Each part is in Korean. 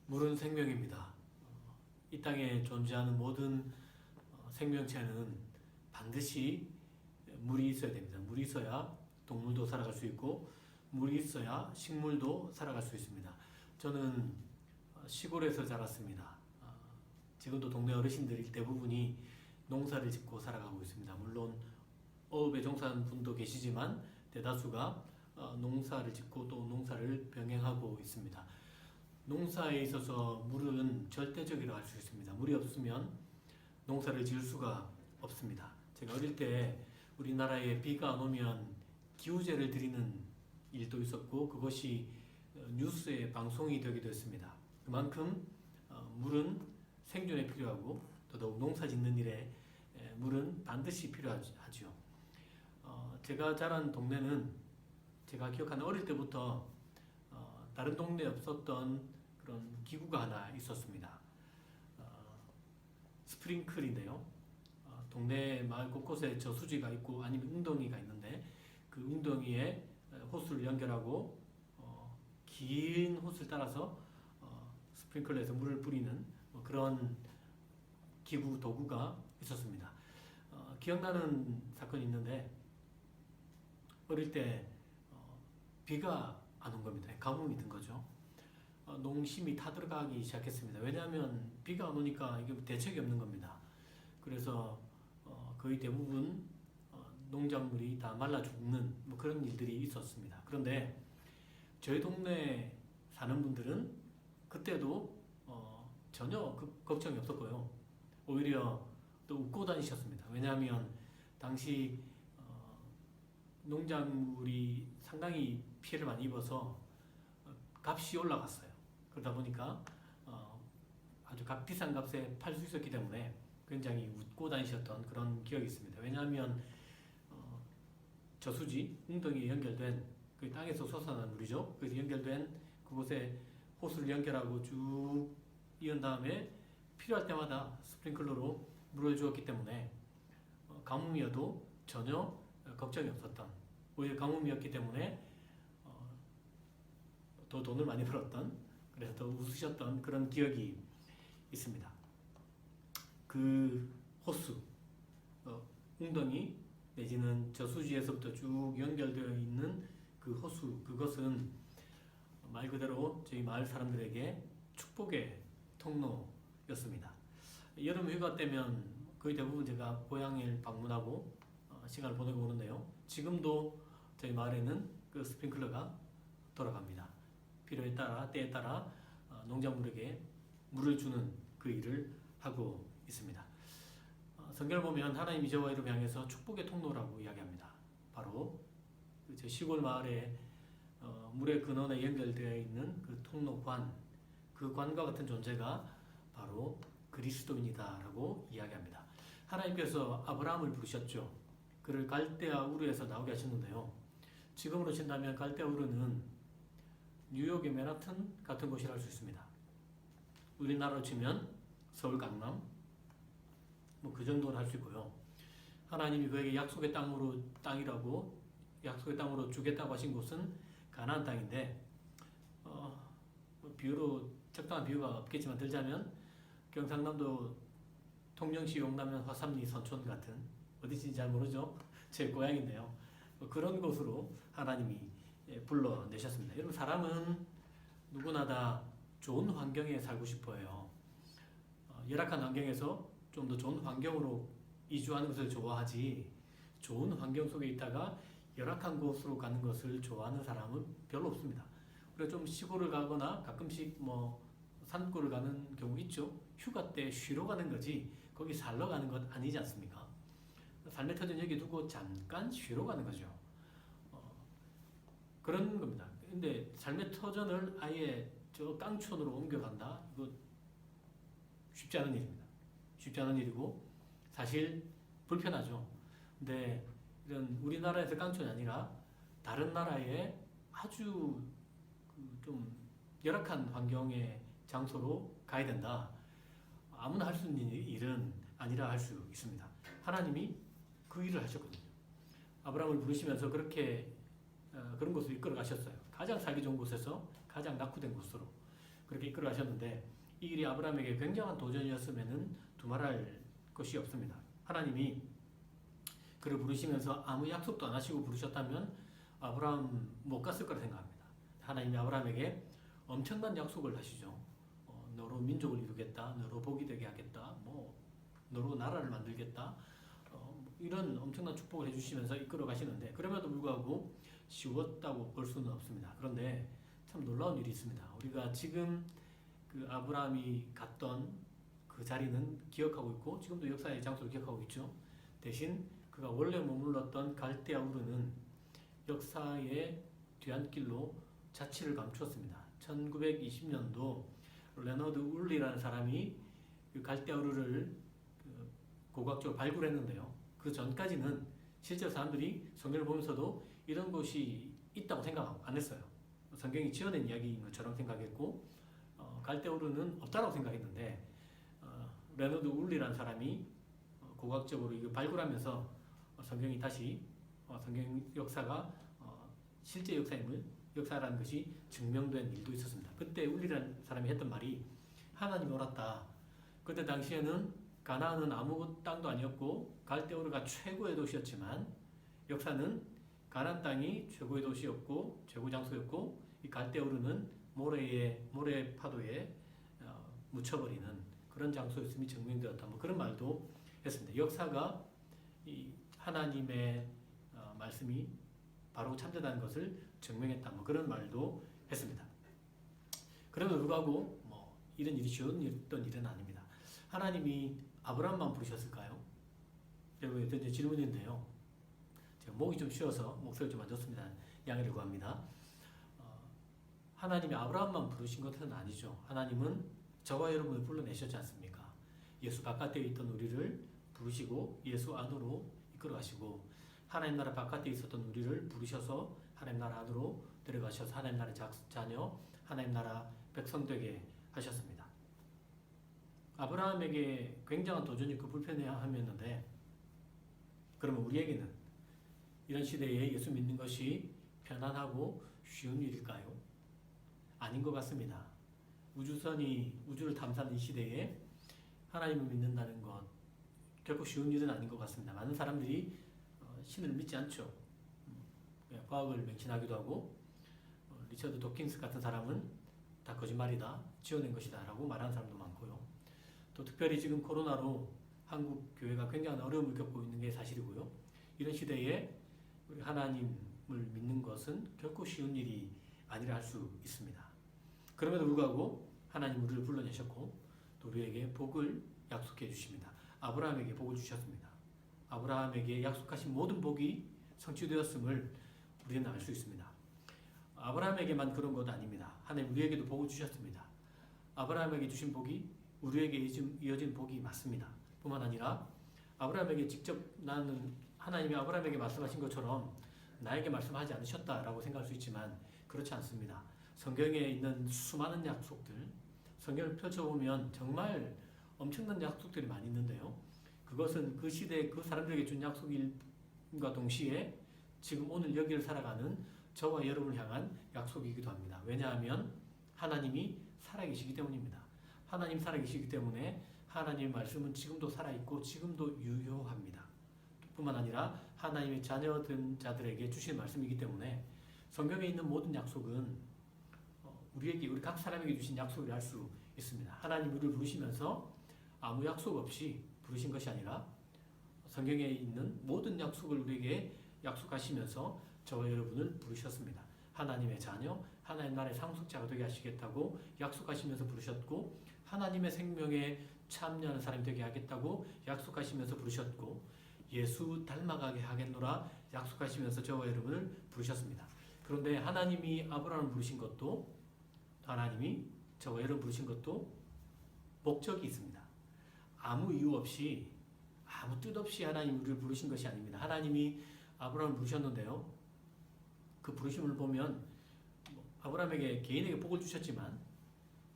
물은 생명입니다. 이 땅에 존재하는 모든 생명체는 반드시 물이 있어야 됩니다. 물이 있어야 동물도 살아갈 수 있고 물이 있어야 식물도 살아갈 수 있습니다. 저는 시골에서 자랐습니다. 지금도 동네 어르신들이 대부분이 농사를 짓고 살아가고 있습니다. 물론 어업에 종사하는 분도 계시지만 대다수가 농사를 짓고 또 농사를 병행하고 있습니다. 농사에 있어서 물은 절대적이라고 할 수 있습니다. 물이 없으면 농사를 지을 수가 없습니다. 제가 어릴 때 우리나라에 비가 안 오면 기우제를 드리는 일도 있었고 그것이 뉴스에 방송이 되기도 했습니다. 그만큼 물은 생존에 필요하고 더더욱 농사 짓는 일에 물은 반드시 필요하죠. 제가 자란 동네는 제가 기억하는 어릴 때부터 다른 동네에 없었던 그런 기구가 하나 있었습니다. 스프링클인데요. 동네 마을 곳곳에 저수지가 있고 아니면 웅덩이가 있는데 그 웅덩이에 호스를 연결하고 긴 호스를 따라서 스프링클러에서 물을 뿌리는 그런 기구 도구가 있었습니다. 기억나는 사건이 있는데 어릴 때 비가 안 온 겁니다. 가뭄이 든 거죠. 농심이 타들어가기 시작했습니다. 왜냐하면 비가 안 오니까 이게 대책이 없는 겁니다. 그래서 거의 대부분 농작물이 다 말라 죽는 뭐 그런 일들이 있었습니다. 그런데 저희 동네에 사는 분들은 그때도 전혀 걱정이 없었고요. 오히려 또 웃고 다니셨습니다. 왜냐하면 당시 농작물이 상당히 피해를 많이 입어서 값이 올라갔어요. 그러다 보니까 아주 비싼 값에 팔 수 있었기 때문에 굉장히 웃고 다니셨던 그런 기억이 있습니다. 왜냐하면 저수지, 웅덩이에 연결된 그 땅에서 솟아나는 물이죠. 그래서 연결된 그곳에 호스를 연결하고 쭉 이은 다음에 필요할 때마다 스프링클러로 물을 주었기 때문에 가뭄이어도 전혀 걱정이 없었던, 오히려 가뭄이었기 때문에 더 돈을 많이 벌었던, 그래서 더 웃으셨던 그런 기억이 있습니다. 그 호수, 웅덩이 내지는 저수지에서부터 쭉 연결되어 있는 그 호수, 그것은 말 그대로 저희 마을 사람들에게 축복의 통로였습니다. 여름 휴가 때면 거의 대부분 제가 고향을 방문하고 시간을 보내고 오는데요. 지금도 저희 마을에는 그 스프링클러가 돌아갑니다. 필요에 따라 때에 따라 농작물에게 물을 주는 그 일을 하고 있습니다. 성경을 보면 하나님이 저와 이를 향해서 축복의 통로라고 이야기합니다. 바로 제 시골 마을에 물의 근원에 연결되어 있는 그 통로관, 그 관과 같은 존재가 바로 그리스도인이다라고 이야기합니다. 하나님께서 아브라함을 부르셨죠. 그를 갈대아 우르에서 나오게 하셨는데요. 지금으로 친다면 갈대아 우르는 뉴욕의 맨하튼 같은 곳이라 할 수 있습니다. 우리나라로 치면 서울 강남 뭐 그 정도는 할 수 있고요. 하나님이 그에게 약속의 땅이라고 약속의 땅으로 주겠다고 하신 곳은 가나안 땅인데 비유로 적당한 비유가 없겠지만 들자면 경상남도 통영시 용남면 화삼리 선촌 같은 어디인지 잘 모르죠. 제 고향인데요. 그런 곳으로 하나님이 불러내셨습니다. 여러분 사람은 누구나 다 좋은 환경에 살고 싶어요. 열악한 환경에서 좀 더 좋은 환경으로 이주하는 것을 좋아하지 좋은 환경 속에 있다가 열악한 곳으로 가는 것을 좋아하는 사람은 별로 없습니다. 그래서 좀 시골을 가거나 가끔씩 뭐 산골을 가는 경우 있죠. 휴가 때 쉬러 가는 거지 거기 살러 가는 것 아니지 않습니까? 삶의 터전 여기 두고 잠깐 쉬러 가는 거죠. 그런 겁니다. 근데 삶의 터전을 아예 저 깡촌으로 옮겨간다? 이거 쉽지 않은 일입니다. 쉽지 않은 일이고 사실 불편하죠. 근데 이런 우리나라에서 깡촌이 아니라 다른 나라의 아주 좀 열악한 환경의 장소로 가야 된다. 아무나 할 수 있는 일은 아니라 할 수 있습니다. 하나님이 그 일을 하셨거든요. 아브라함을 부르시면서 그렇게 그런 곳을 이끌어 가셨어요. 가장 살기 좋은 곳에서 가장 낙후된 곳으로. 그렇게 이끌어가셨는데 이 일이 아브라함에게 굉장한 도전이었으면은 두말할 것이 없습니다. 하나님이 그를 부르시면서 아무 약속도 안 하시고 부르셨다면 아브라함 못 갔을 거라 생각합니다. 하나님이 아브라함에게 엄청난 약속을 하시죠. 너로 민족을 이루겠다, 너로 복이 되게 하겠다, 너로 나라를 만들겠다, 이런 엄청난 축복을 해주시면서 이끌어 가시는데 그럼에도 불구하고 쉬웠다고 볼 수는 없습니다. 그런데 참 놀라운 일이 있습니다. 우리가 지금 그 아브라함이 갔던 그 자리는 기억하고 있고 지금도 역사의 장소를 기억하고 있죠. 대신 그가 원래 머물렀던 갈대아 우르는 역사의 뒤안길로 자취를 감추었습니다. 1920년도 레너드 울리라는 사람이 그 갈대아 우르를 고고학적으로 발굴했는데요. 그 전까지는 실제로 사람들이 성경을 보면서도 이런 곳이 있다고 생각 안 했어요. 성경이 지어낸 이야기인 것처럼 생각했고 갈대아 우르는 없다라고 생각했는데 레너드 울리라는 사람이 고고학적으로 이거 발굴하면서 성경이 다시 성경 역사가 실제 역사라는 것이 증명된 일도 있었습니다. 그때 울리라는 사람이 했던 말이 하나님이 옳았다. 그때 당시에는 가나안은 아무 땅도 아니었고 갈대우르가 최고의 도시였지만 역사는 가나안 땅이 최고의 도시였고 최고 장소였고 이 갈대우르는 모래 파도에 묻혀버리는 그런 장소였음이 증명되었다. 그런 말도 했습니다. 역사가 이 하나님의 말씀이 바로 참되다는 것을 증명했다. 그런 말도 했습니다. 그럼에도 불구하고 이런 일이 쉬운 일은 아닙니다. 하나님이 아브라함만 부르셨을까요? 이제 질문인데요. 제가 목이 좀 쉬어서 목소리를 좀 안 좋습니다. 양해를 구합니다. 하나님이 아브라함만 부르신 것은 아니죠. 하나님은 저와 여러분을 불러내셨지 않습니까? 예수 바깥에 있던 우리를 부르시고 예수 안으로 이끌어가시고 하나님 나라 바깥에 있었던 우리를 부르셔서 하나님 나라 안으로 데려가셔서 하나님 나라 자녀, 하나님 나라 백성 되게 하셨습니다. 아브라함에게 굉장한 도전이 있고 불편해함이었는데 그러면 우리에게는 이런 시대에 예수 믿는 것이 편안하고 쉬운 일일까요? 아닌 것 같습니다. 우주선이 우주를 탐사하는 이 시대에 하나님을 믿는다는 것 결코 쉬운 일은 아닌 것 같습니다. 많은 사람들이 신을 믿지 않죠. 과학을 맹신하기도 하고 리처드 도킨스 같은 사람은 다 거짓말이다, 지어낸 것이다 라고 말하는 사람도 많고요. 또 특별히 지금 코로나로 한국 교회가 굉장한 어려움을 겪고 있는 게 사실이고요. 이런 시대에 우리 하나님을 믿는 것은 결코 쉬운 일이 아니라 할 수 있습니다. 그럼에도 불구하고 하나님 우리를 불러내셨고 또 우리에게 복을 약속해 주십니다. 아브라함에게 복을 주셨습니다. 아브라함에게 약속하신 모든 복이 성취되었음을 우리는 알 수 있습니다. 아브라함에게만 그런 것 아닙니다. 하나님 우리에게도 복을 주셨습니다. 아브라함에게 주신 복이 우리에게 이어진 복이 맞습니다. 뿐만 아니라 아브라함에게 직접 나는 하나님이 아브라함에게 말씀하신 것처럼 나에게 말씀하지 않으셨다라고 생각할 수 있지만 그렇지 않습니다. 성경에 있는 수많은 약속들, 성경을 펼쳐보면 정말 엄청난 약속들이 많이 있는데요. 그것은 그 시대에 그 사람들에게 준 약속과 동시에 지금 오늘 여기를 살아가는 저와 여러분을 향한 약속이기도 합니다. 왜냐하면 하나님이 살아계시기 때문입니다. 하나님 살아계시기 때문에 하나님의 말씀은 지금도 살아있고 지금도 유효합니다. 뿐만 아니라 하나님의 자녀된 자들에게 주신 말씀이기 때문에 성경에 있는 모든 약속은 우리 각 사람에게 주신 약속을 알 수 있습니다. 하나님 우리를 부르시면서 아무 약속 없이 부르신 것이 아니라 성경에 있는 모든 약속을 우리에게 약속하시면서 저와 여러분을 부르셨습니다. 하나님의 자녀, 하나님 나라의 상속자가 되게 하시겠다고 약속하시면서 부르셨고 하나님의 생명에 참여하는 사람이 되게 하겠다고 약속하시면서 부르셨고 예수 닮아가게 하겠노라 약속하시면서 저와 여러분을 부르셨습니다. 그런데 하나님이 아브라함을 부르신 것도 하나님이 저와 여러분 부르신 것도 목적이 있습니다. 아무 이유 없이 아무 뜻 없이 하나님 우리를 부르신 것이 아닙니다. 하나님이 아브라함을 부르셨는데요. 그 부르심을 보면 아브라함에게 개인에게 복을 주셨지만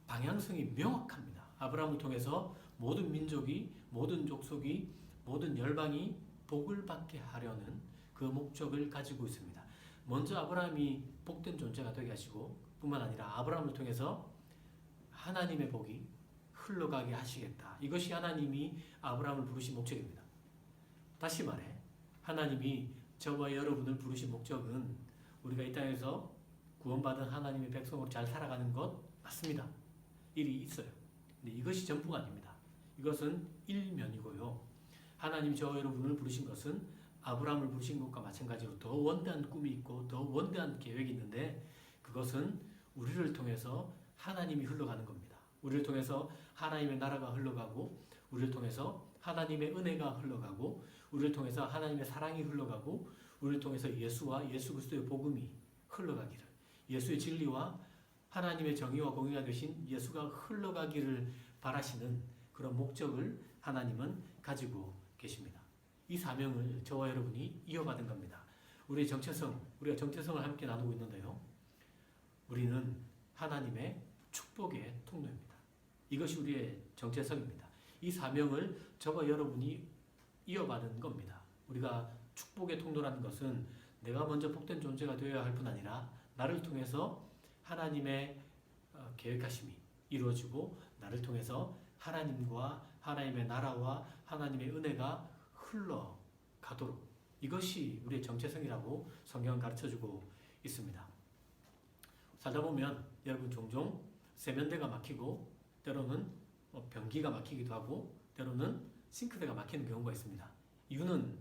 방향성이 명확합니다. 아브라함을 통해서 모든 민족이, 모든 족속이, 모든 열방이 복을 받게 하려는 그 목적을 가지고 있습니다. 먼저 아브라함이 복된 존재가 되게 하시고 뿐만 아니라 아브라함을 통해서 하나님의 복이 흘러가게 하시겠다. 이것이 하나님이 아브라함을 부르신 목적입니다. 다시 말해 하나님이 저와 여러분을 부르신 목적은 우리가 이 땅에서 구원받은 하나님의 백성으로 잘 살아가는 것 맞습니다. 일이 있어요. 근데 이것이 전부가 아닙니다. 이것은 일면이고요. 하나님 저와 여러분을 부르신 것은 아브라함을 부르신 것과 마찬가지로 더 원대한 꿈이 있고 더 원대한 계획이 있는데 그것은 우리를 통해서 하나님이 흘러가는 겁니다. 우리를 통해서 하나님의 나라가 흘러가고 우리를 통해서 하나님의 은혜가 흘러가고 우리를 통해서 하나님의 사랑이 흘러가고 우리를 통해서 예수와 예수 그리스도의 복음이 흘러가기를 예수의 진리와 하나님의 정의와 공의가 되신 예수가 흘러가기를 바라시는 그런 목적을 하나님은 가지고 계십니다. 이 사명을 저와 여러분이 이어받은 겁니다. 우리의 정체성, 우리가 정체성을 함께 나누고 있는데요. 우리는 하나님의 축복의 통로입니다. 이것이 우리의 정체성입니다. 이 사명을 저와 여러분이 이어받은 겁니다. 우리가 축복의 통로라는 것은 내가 먼저 복된 존재가 되어야 할 뿐 아니라 나를 통해서 하나님의 계획하심이 이루어지고 나를 통해서 하나님과 하나님의 나라와 하나님의 은혜가 흘러가도록 이것이 우리의 정체성이라고 성경은 가르쳐주고 있습니다. 살다 보면 여러분 종종 세면대가 막히고 때로는 변기가 막히기도 하고 때로는 싱크대가 막히는 경우가 있습니다. 이유는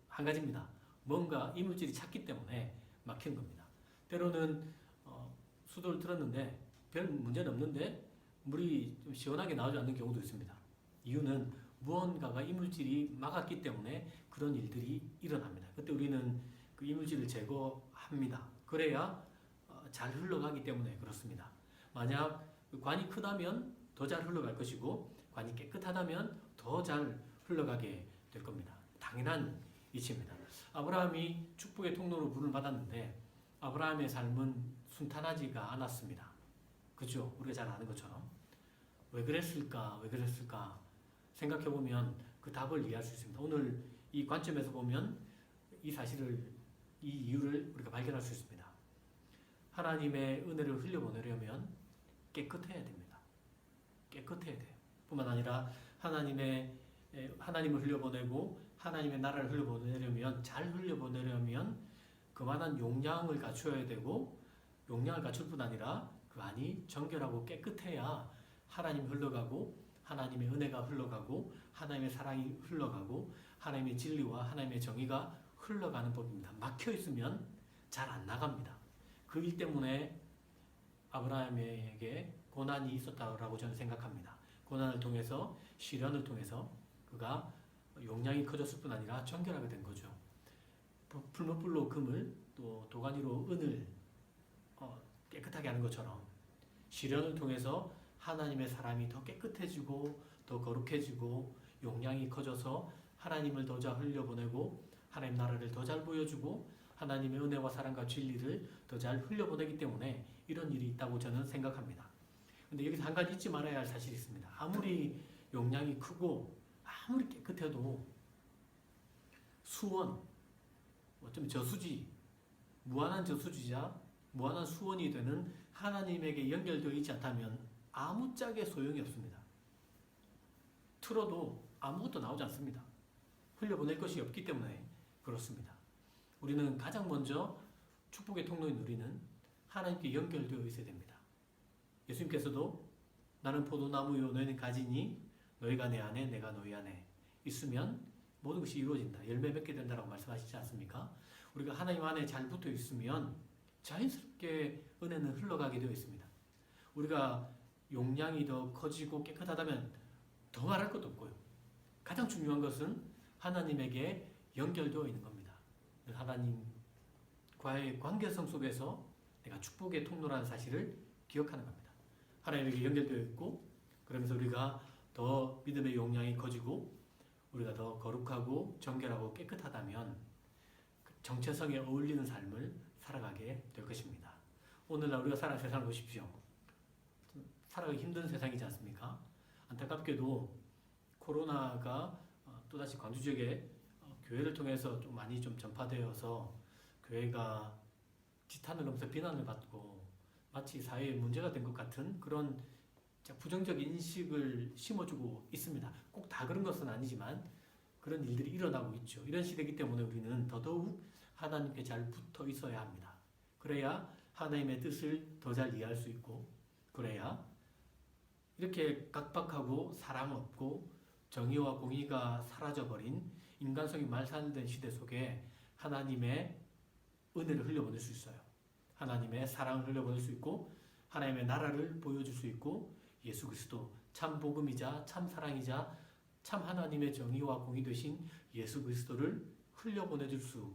한 가지입니다. 뭔가 이물질이 찼기 때문에 막히는 겁니다. 때로는 수도를 틀었는데 별 문제는 없는데 물이 좀 시원하게 나오지 않는 경우도 있습니다. 이유는 무언가가 이물질이 막았기 때문에 그런 일들이 일어납니다. 그때 우리는 그 이물질을 제거합니다. 그래야 잘 흘러가기 때문에 그렇습니다. 만약 관이 크다면 더 잘 흘러갈 것이고 관이 깨끗하다면 더 잘 흘러가게 될 겁니다. 당연한 이치입니다. 아브라함이 축복의 통로로 부름을 받았는데 아브라함의 삶은 순탄하지가 않았습니다. 그렇죠? 우리가 잘 아는 것처럼. 왜 그랬을까? 왜 그랬을까? 생각해보면 그 답을 이해할 수 있습니다. 오늘 이 관점에서 보면 이 사실을, 이 이유를 우리가 발견할 수 있습니다. 하나님의 은혜를 흘려보내려면 깨끗해야 됩니다. 깨끗해야 돼요. 뿐만 아니라 하나님을 흘려보내고 하나님의 나라를 흘려보내려면 잘 흘려보내려면 그만한 용량을 갖춰야 되고 용량을 갖출 뿐 아니라 그 안이 정결하고 깨끗해야 하나님이 흘러가고 하나님의 은혜가 흘러가고 하나님의 사랑이 흘러가고 하나님의 진리와 하나님의 정의가 흘러가는 법입니다. 막혀 있으면 잘 안 나갑니다. 그 일 때문에 아브라함에게 고난이 있었다고 저는 생각합니다. 고난을 통해서 시련을 통해서 그가 용량이 커졌을 뿐 아니라 정결하게 된 거죠. 풀무불로 금을 또 도가니로 은을 깨끗하게 하는 것처럼 시련을 통해서 하나님의 사람이 더 깨끗해지고 더 거룩해지고 용량이 커져서 하나님을 더 잘 흘려보내고 하나님 나라를 더 잘 보여주고 하나님의 은혜와 사랑과 진리를 더 잘 흘려보내기 때문에 이런 일이 있다고 저는 생각합니다. 근데 여기서 한 가지 잊지 말아야 할 사실이 있습니다. 아무리 용량이 크고 아무리 깨끗해도 수원, 어쩌면 저수지, 무한한 저수지자 무한한 수원이 되는 하나님에게 연결되어 있지 않다면 아무짝에 소용이 없습니다. 틀어도 아무것도 나오지 않습니다. 흘려보낼 것이 없기 때문에 그렇습니다. 우리는 가장 먼저 축복의 통로인 우리는 하나님께 연결되어 있어야 됩니다. 예수님께서도 나는 포도나무요 너희는 가지니 너희가 내 안에 내가 너희 안에 있으면 모든 것이 이루어진다. 열매 맺게 된다라고 말씀하시지 않습니까? 우리가 하나님 안에 잘 붙어 있으면 자연스럽게 은혜는 흘러가게 되어 있습니다. 우리가 용량이 더 커지고 깨끗하다면 더 말할 것도 없고요. 가장 중요한 것은 하나님에게 연결되어 있는 겁니다. 하나님과의 관계성 속에서 내가 축복의 통로라는 사실을 기억하는 겁니다. 하나님에게 연결되어 있고 그러면서 우리가 더 믿음의 용량이 커지고 우리가 더 거룩하고 정결하고 깨끗하다면 그 정체성에 어울리는 삶을 살아가게 될 것입니다. 오늘날 우리가 살아가는 세상을 보십시오. 살아가기 힘든 세상이지 않습니까? 안타깝게도 코로나가 또다시 광주 지역에 교회를 통해서 좀 많이 좀 전파되어서 교회가 지탄을 하면서 비난을 받고 마치 사회에 문제가 된 것 같은 그런 부정적 인식을 심어주고 있습니다. 꼭 다 그런 것은 아니지만 그런 일들이 일어나고 있죠. 이런 시대이기 때문에 우리는 더더욱 하나님께 잘 붙어 있어야 합니다. 그래야 하나님의 뜻을 더 잘 이해할 수 있고, 그래야 이렇게 각박하고 사랑 없고 정의와 공의가 사라져버린 인간성이 말살된 시대 속에 하나님의 은혜를 흘려보낼 수 있어요. 하나님의 사랑을 흘려보낼 수 있고 하나님의 나라를 보여줄 수 있고 예수 그리스도 참 복음이자 참 사랑이자 참 하나님의 정의와 공의 되신 예수 그리스도를 흘려보내줄 수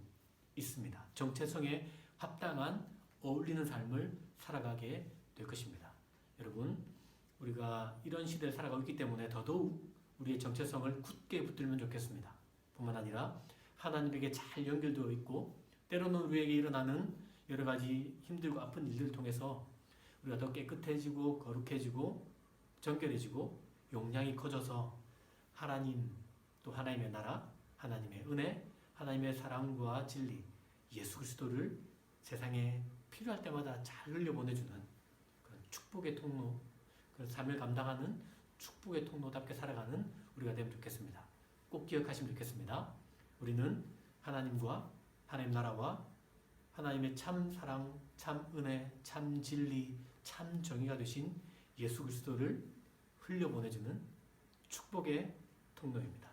있습니다. 정체성에 합당한 어울리는 삶을 살아가게 될 것입니다. 여러분, 우리가 이런 시대를 살아가고 있기 때문에 더더욱 우리의 정체성을 굳게 붙들면 좋겠습니다. 뿐만 아니라 하나님에게 잘 연결되어 있고 때로는 우리에게 일어나는 여러 가지 힘들고 아픈 일들을 통해서 우리가 더 깨끗해지고 거룩해지고 정결해지고 용량이 커져서 하나님 또 하나님의 나라, 하나님의 은혜, 하나님의 사랑과 진리, 예수 그리스도를 세상에 필요할 때마다 잘 흘려보내주는 그런 축복의 통로, 그런 삶을 감당하는 축복의 통로답게 살아가는 우리가 되면 좋겠습니다. 꼭 기억하시면 좋겠습니다. 우리는 하나님과 하나님 나라와 하나님의 참 사랑, 참 은혜, 참 진리, 참 정의가 되신 예수 그리스도를 흘려보내주는 축복의 통로입니다.